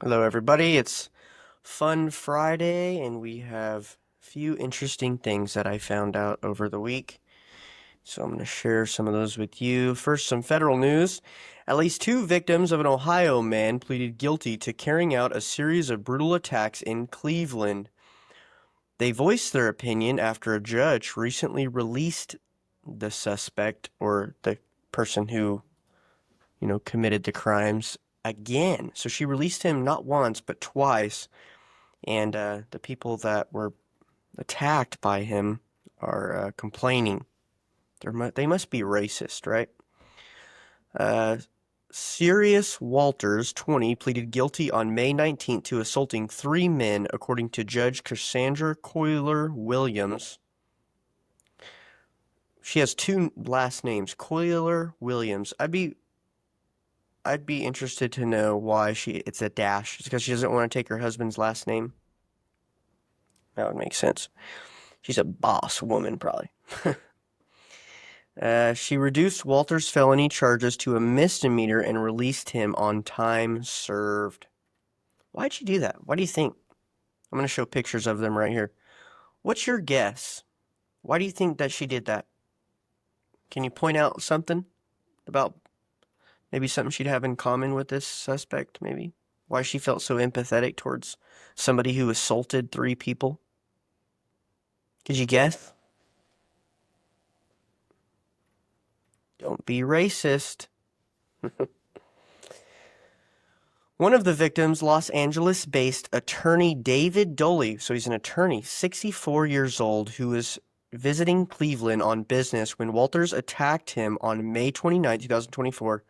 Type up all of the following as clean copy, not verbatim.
Hello, everybody. It's Fun Friday, and we have a few interesting things that I found out over the week. So I'm going to share some of those with you. First, some federal news. At least two victims of an Ohio man pleaded guilty to carrying out a series of brutal attacks in Cleveland. They voiced their opinion after a judge recently released the suspect or the person who, committed the crimes again. So she released him not once, but twice. And the people that were attacked by him are complaining. They must be racist, right? Uh, Sirius Walters, 20, pleaded guilty on May 19th to assaulting three men, according to Judge Cassandra Coiler Williams. She has two last names, Coiler Williams. I'd be interested to know why it's a dash. It's because she doesn't want to take her husband's last name. That would make sense. She's a boss woman, probably. She reduced Walter's felony charges to a misdemeanor and released him on time served. Why'd she do that? Why do you think? I'm going to show pictures of them right here. What's your guess? Why do you think that she did that? Can you point out something about maybe something she'd have in common with this suspect, maybe? Why she felt so empathetic towards somebody who assaulted three people? Could you guess? Don't be racist. One of the victims, Los Angeles-based attorney David Doley, so he's an attorney, 64 years old, who was visiting Cleveland on business when Walters attacked him on May 29, 2024.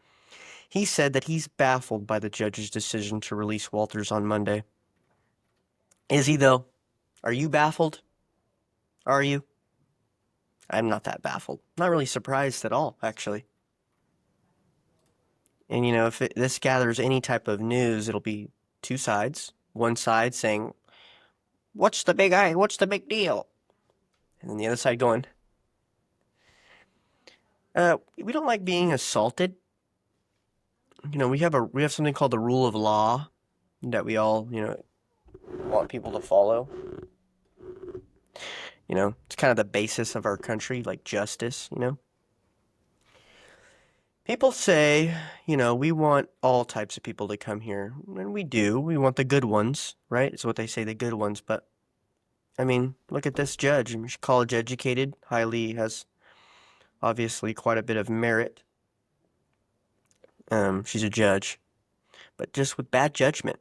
He said that he's baffled by the judge's decision to release Walters on Monday. Is he, though? Are you baffled? Are you? I'm not that baffled. Not really surprised at all, actually. And, if this gathers any type of news, it'll be two sides. One side saying, what's the big eye? What's the big deal? And then the other side going, we don't like being assaulted. We have something called the rule of law that we all, want people to follow. It's kind of the basis of our country, like justice, People say, we want all types of people to come here. And we do. We want the good ones, right? It's what they say, the good ones. But, I mean, look at this judge. She's college educated, has obviously quite a bit of merit. She's a judge, but just with bad judgment.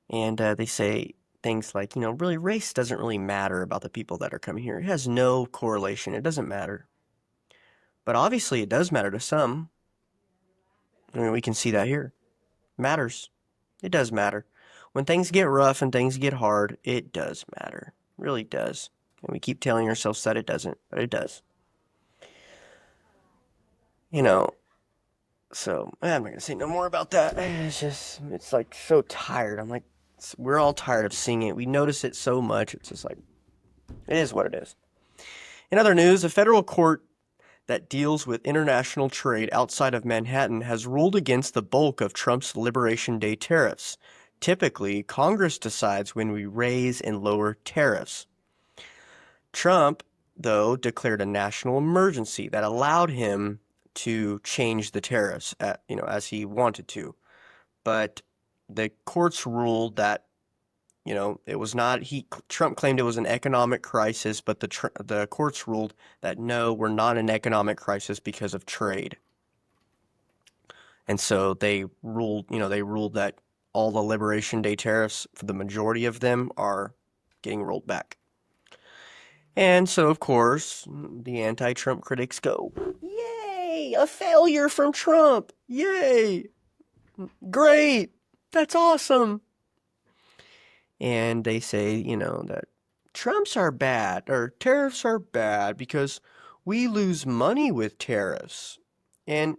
And they say things like, really race doesn't really matter about the people that are coming here. It has no correlation. It doesn't matter. But obviously it does matter to some. I mean, we can see that here. It matters. It does matter. When things get rough and things get hard, it does matter. It really does. And we keep telling ourselves that it doesn't, but it does. So I'm not going to say no more about that. It's like so tired. I'm like, we're all tired of seeing it. We notice it so much. It's just like, it is what it is. In other news, a federal court that deals with international trade outside of Manhattan has ruled against the bulk of Trump's Liberation Day tariffs. Typically, Congress decides when we raise and lower tariffs. Trump, though, declared a national emergency that allowed him to change the tariffs as he wanted to. But the courts ruled that it was not. Trump claimed it was an economic crisis, but the courts ruled that no, we're not an economic crisis because of trade. And so they ruled that all the Liberation Day tariffs, for the majority of them, are getting rolled back. And so, of course, the anti-Trump critics go, "Yay, a failure from Trump! Yay, great, that's awesome." And they say, that Trumps are bad, or tariffs are bad because we lose money with tariffs. And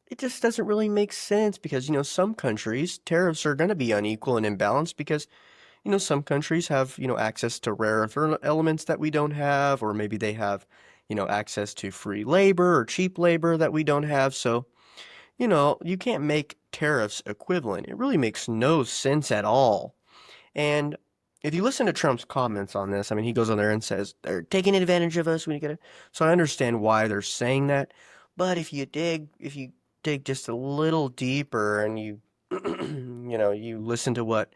it just doesn't really make sense because, some countries, tariffs are going to be unequal and imbalanced because, some countries have, access to rare earth elements that we don't have, or maybe they have, access to free labor or cheap labor that we don't have. So, you can't make tariffs equivalent. It really makes no sense at all. And if you listen to Trump's comments on this, I mean, he goes on there and says they're taking advantage of us. We get it. So I understand why they're saying that. But if you dig just a little deeper and you listen to what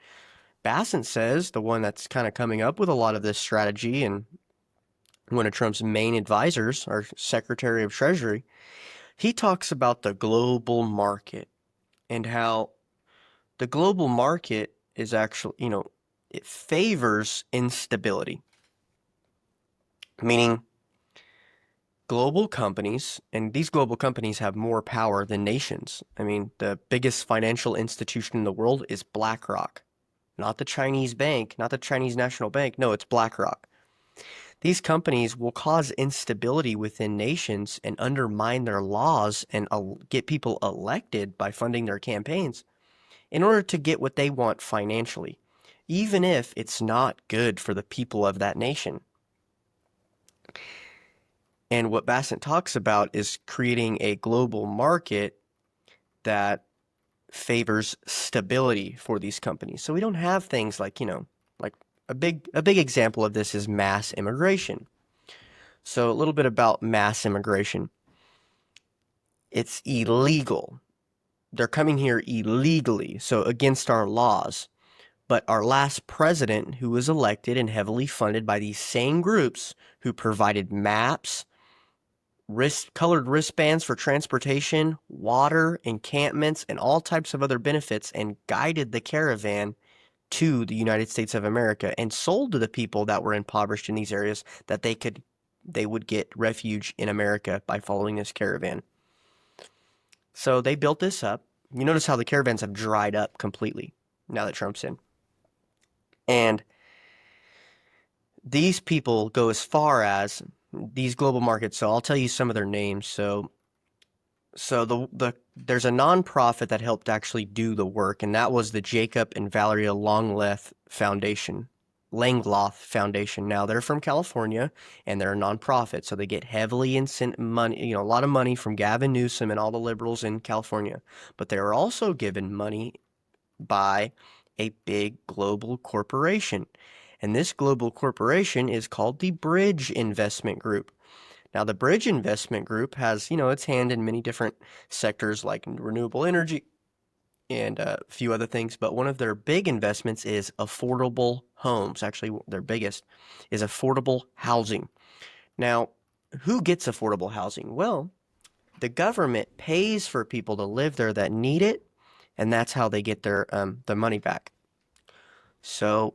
Bassett says, the one that's kind of coming up with a lot of this strategy and one of Trump's main advisors, our Secretary of Treasury, he talks about the global market and how the global market is actually, it favors instability, meaning global companies, and these global companies have more power than nations. I mean, the biggest financial institution in the world is BlackRock, not the Chinese bank, not the Chinese National Bank. No, it's BlackRock. These companies will cause instability within nations and undermine their laws and get people elected by funding their campaigns in order to get what they want financially, even if it's not good for the people of that nation. And what Bassett talks about is creating a global market that favors stability for these companies. So we don't have things like, like a big example of this is mass immigration. So a little bit about mass immigration. It's illegal. They're coming here illegally, so against our laws. But our last president, who was elected and heavily funded by these same groups who provided maps, colored wristbands for transportation, water, encampments, and all types of other benefits, and guided the caravan to the United States of America and sold to the people that were impoverished in these areas that they would get refuge in America by following this caravan. So they built this up. You notice how the caravans have dried up completely now that Trump's in. And these people go as far as these global markets. So I'll tell you some of their names. So there's a nonprofit that helped actually do the work, and that was the Jacob and Valeria Langloth Foundation. Now they're from California, and they're a nonprofit, so they get heavily money, a lot of money from Gavin Newsom and all the liberals in California. But they are also given money by a big global corporation, and this global corporation is called the Bridge Investment Group. Now, the Bridge Investment Group has, its hand in many different sectors like renewable energy and a few other things, but one of their big investments is affordable homes. Actually, their biggest is affordable housing. Now, who gets affordable housing? Well, the government pays for people to live there that need it, and that's how they get their money back. So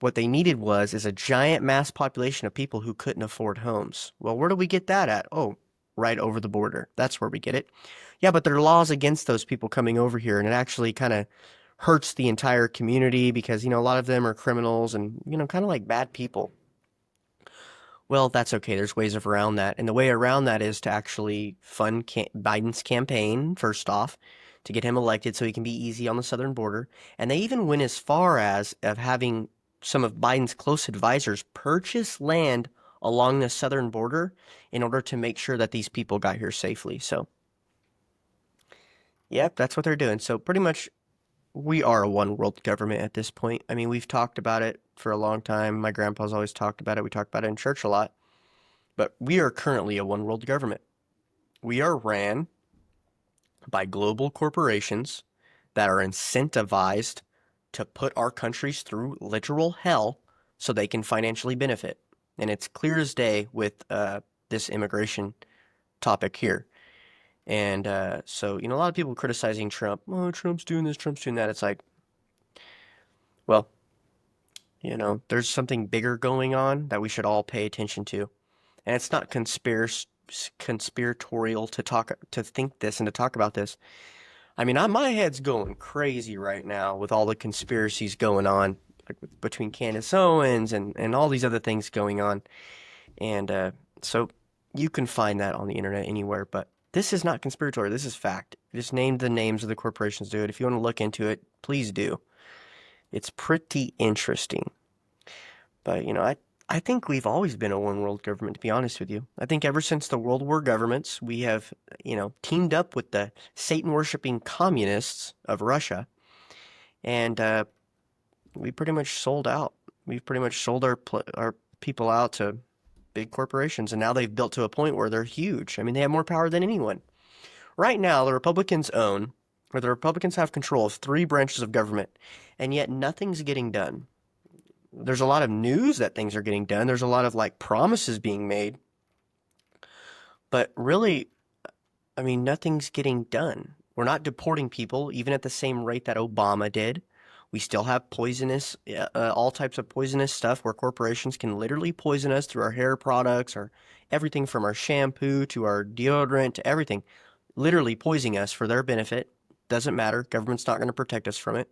what they needed is a giant mass population of people who couldn't afford homes. Well, where do we get that at? Oh, right over the border. That's where we get it. Yeah, but there are laws against those people coming over here, and it actually kind of hurts the entire community because, a lot of them are criminals and, kind of like bad people. Well, that's okay. There's ways of around that. And the way around that is to actually fund Biden's campaign, first off, to get him elected so he can be easy on the southern border. And they even went as far as of having some of Biden's close advisors purchase land along the southern border in order to make sure that these people got here safely. So, yep, that's what they're doing. So pretty much we are a one world government at this point. I mean, we've talked about it for a long time. My grandpa's always talked about it. We talk about it in church a lot. But we are currently a one world government. We are ran by global corporations that are incentivized to put our countries through literal hell so they can financially benefit. And it's clear as day with this immigration topic here. And so, a lot of people criticizing Trump. Oh, Trump's doing this, Trump's doing that. It's like, well, there's something bigger going on that we should all pay attention to. And it's not conspiratorial to think this and to talk about this. I mean, my head's going crazy right now with all the conspiracies going on, like between Candace Owens and all these other things going on. And so you can find that on the internet anywhere, but this is not conspiratorial. This is fact. Just named the names of the corporations, do it. If you want to look into it, please do. It's pretty interesting. But, I think we've always been a one world government, to be honest with you. I think ever since the World War governments, we have, teamed up with the Satan worshipping communists of Russia, and we pretty much sold out. We've pretty much sold our people out to big corporations, and now they've built to a point where they're huge. I mean, they have more power than anyone. Right now, the Republicans have control of 3 branches of government, and yet nothing's getting done. There's a lot of news that things are getting done. There's a lot of like promises being made, but really, I mean, nothing's getting done. We're not deporting people even at the same rate that Obama did. We still have poisonous, all types of poisonous stuff where corporations can literally poison us through our hair products or everything from our shampoo to our deodorant to everything, literally poisoning us for their benefit. Doesn't matter. Government's not going to protect us from it.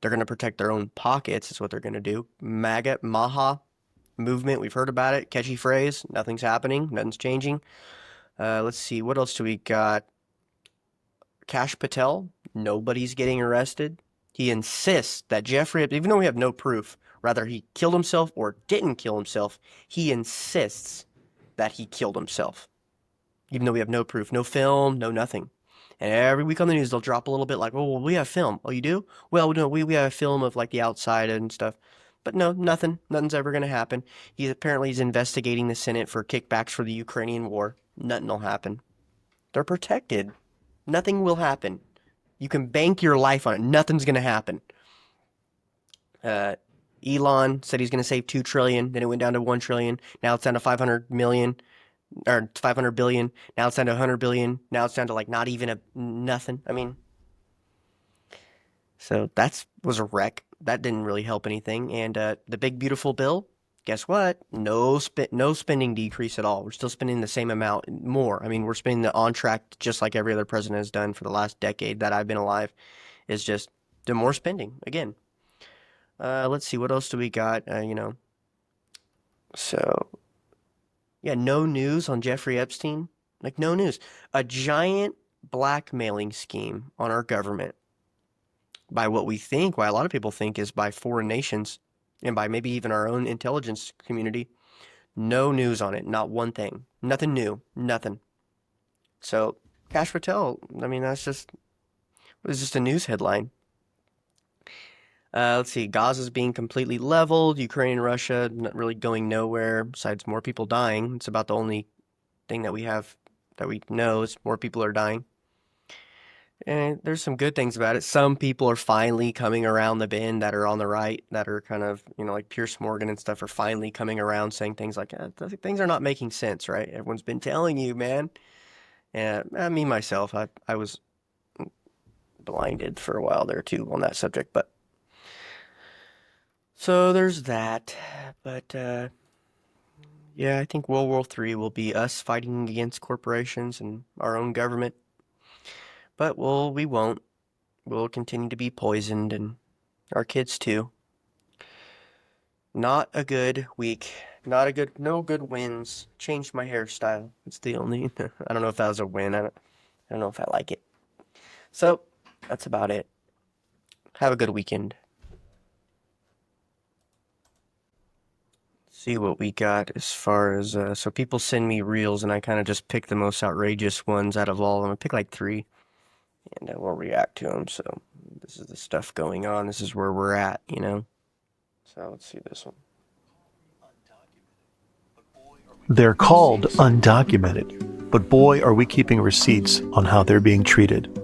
They're going to protect their own pockets is what they're going to do. MAGA, Maha movement, we've heard about it. Catchy phrase. Nothing's happening. Nothing's changing. Let's see. What else do we got? Kash Patel. Nobody's getting arrested. He insists that Jeffrey, even though we have no proof, rather he killed himself or didn't kill himself, he insists that he killed himself. Even though we have no proof, no film, no nothing. And every week on the news, they'll drop a little bit like, oh, well, we have film. Oh, you do? Well, no, we have a film of like the outside and stuff. But no, nothing. Nothing's ever going to happen. He's investigating the Senate for kickbacks for the Ukrainian war. Nothing will happen. They're protected. Nothing will happen. You can bank your life on it. Nothing's going to happen. Elon said he's going to save $2 trillion. Then it went down to $1 trillion. Now it's down to 500 million. Or 500 billion. Now it's down to 100 billion. Now it's down to like not even nothing. I mean, so that was a wreck. That didn't really help anything. And the big beautiful bill, guess what? No spending decrease at all. We're still spending the same amount more. I mean, we're spending the on track just like every other president has done for the last decade that I've been alive. Is just the more spending again. Let's see, what else do we got? So. Yeah, no news on Jeffrey Epstein. Like, no news. A giant blackmailing scheme on our government by why a lot of people think is by foreign nations and by maybe even our own intelligence community. No news on it. Not one thing. Nothing new. Nothing. So, Kash Patel, I mean, it was just a news headline. Let's see, Gaza's being completely leveled, Ukraine and Russia not really going nowhere, besides more people dying. It's about the only thing that we have that we know is more people are dying. And there's some good things about it. Some people are finally coming around the bend that are on the right, that are kind of, like Pierce Morgan and stuff are finally coming around saying things like, things are not making sense, right? Everyone's been telling you, man. And me, myself, I was blinded for a while there too on that subject, but so there's that, but yeah, I think World War III will be us fighting against corporations and our own government, but we won't. We'll continue to be poisoned, and our kids too. Not a good week. No good wins. Changed my hairstyle. It's the only, I don't know if that was a win. I don't know if I like it. So, that's about it. Have a good weekend. See what we got as far as so people send me reels and I kind of just pick the most outrageous ones out of all of them. I pick like 3 and we'll react to them. So this is the stuff going on. This is where we're at, So let's see this one. They're called undocumented, but boy are we keeping receipts on how they're being treated.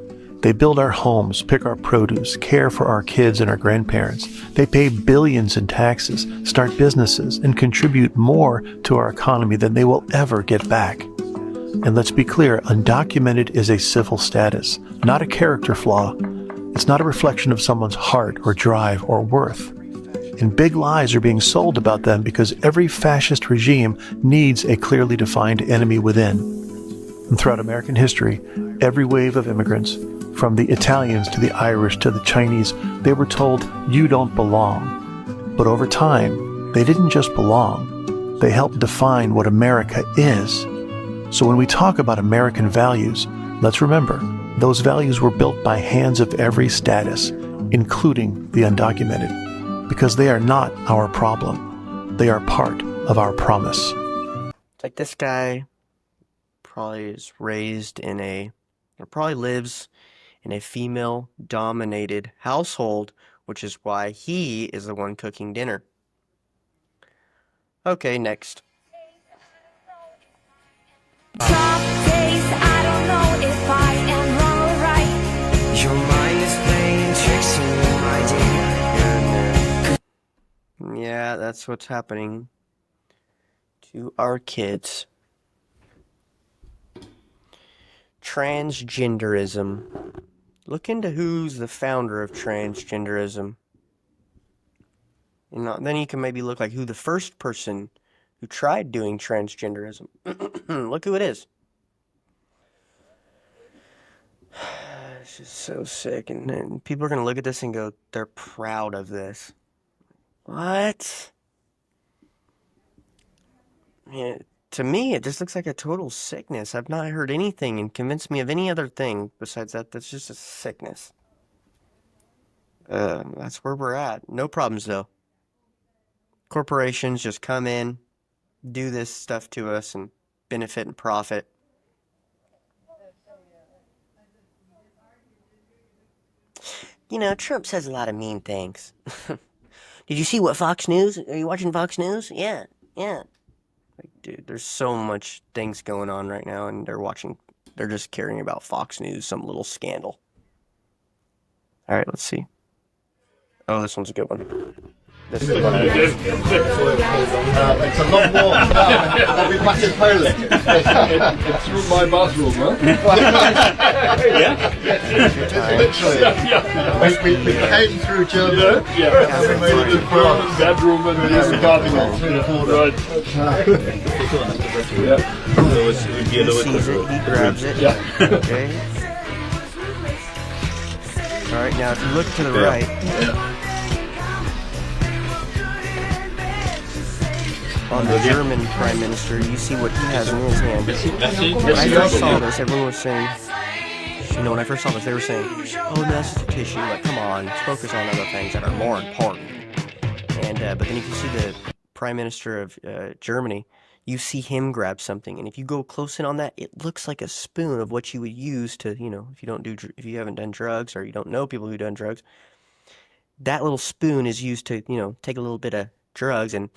They build our homes, pick our produce, care for our kids and our grandparents. They pay billions in taxes, start businesses, and contribute more to our economy than they will ever get back. And let's be clear, undocumented is a civil status, not a character flaw. It's not a reflection of someone's heart or drive or worth. And big lies are being sold about them because every fascist regime needs a clearly defined enemy within. And throughout American history, every wave of immigrants, from the Italians to the Irish to the Chinese, they were told, you don't belong. But over time, they didn't just belong. They helped define what America is. So when we talk about American values, let's remember, those values were built by hands of every status, including the undocumented, because they are not our problem. They are part of our promise. It's like this guy probably is raised in or probably lives in a female-dominated household, which is why he is the one cooking dinner. Okay, next. Some days I don't know if I am wrong or right. Your mind is playing tricks on you, my dear. Yeah, that's what's happening to our kids. Transgenderism. Look into who's the founder of transgenderism. Then you can maybe look like who the first person who tried doing transgenderism. Look who it is. It's just so sick. And people are going to look at this and go, they're proud of this. What? Yeah, to me, it just looks like a total sickness. I've not heard anything and convinced me of any other thing besides that. That's just a sickness. That's where we're at. No problems, though. Corporations just come in, do this stuff to us, and benefit and profit. Trump says a lot of mean things. Did you see what Fox News? Are you watching Fox News? Yeah. Like, dude, there's so much things going on right now, and they're just caring about Fox News, some little scandal. All right, let's see. Oh, this one's a good one. This is one I It's a lot more than we back in Poland. It's through my bathroom, huh? Literally. We came through Germany. Yeah. And we made it to France. Bedroom and Yes, then cabinet through the border. Right. He sees it, he grabs it. Yeah. Okay. All right, now if you look to the right, on the German Prime Minister, you see what he has in his hand. When I first saw this, everyone was saying, when I first saw this, they were saying, oh, that's just a tissue. Like, come on, let's focus on other things that are more important. And but then you can see the Prime Minister of Germany. You see him grab something, and if you go close in on that, it looks like a spoon of what you would use to, if you haven't done drugs or you don't know people who've done drugs. That little spoon is used to, take a little bit of drugs and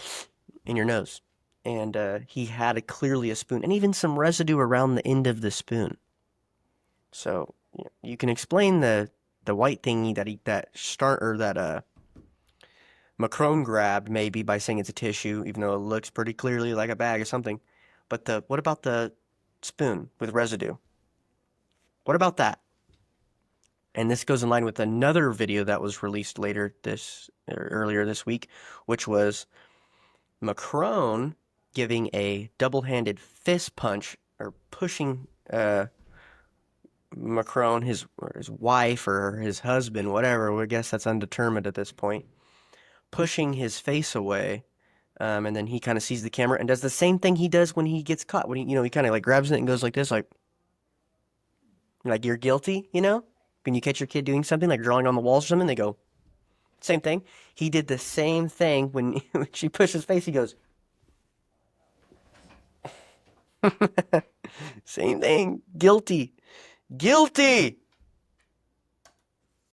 in your nose. And he had clearly a spoon, and even some residue around the end of the spoon. So you can explain the white thingy that Macron grabbed maybe by saying it's a tissue, even though it looks pretty clearly like a bag or something. But what about the spoon with residue? What about that? And this goes in line with another video that was released earlier this week, which was Macron giving a double-handed fist punch, or pushing Macron, his wife or his husband, whatever, I guess that's undetermined at this point, pushing his face away, and then he kind of sees the camera and does the same thing he does when he gets caught. When he kind of like grabs it and goes like this, like you're guilty, When you catch your kid doing something, like drawing on the walls or something, they go, same thing. He did the same thing when she pushed his face, he goes, same thing, guilty. Guilty!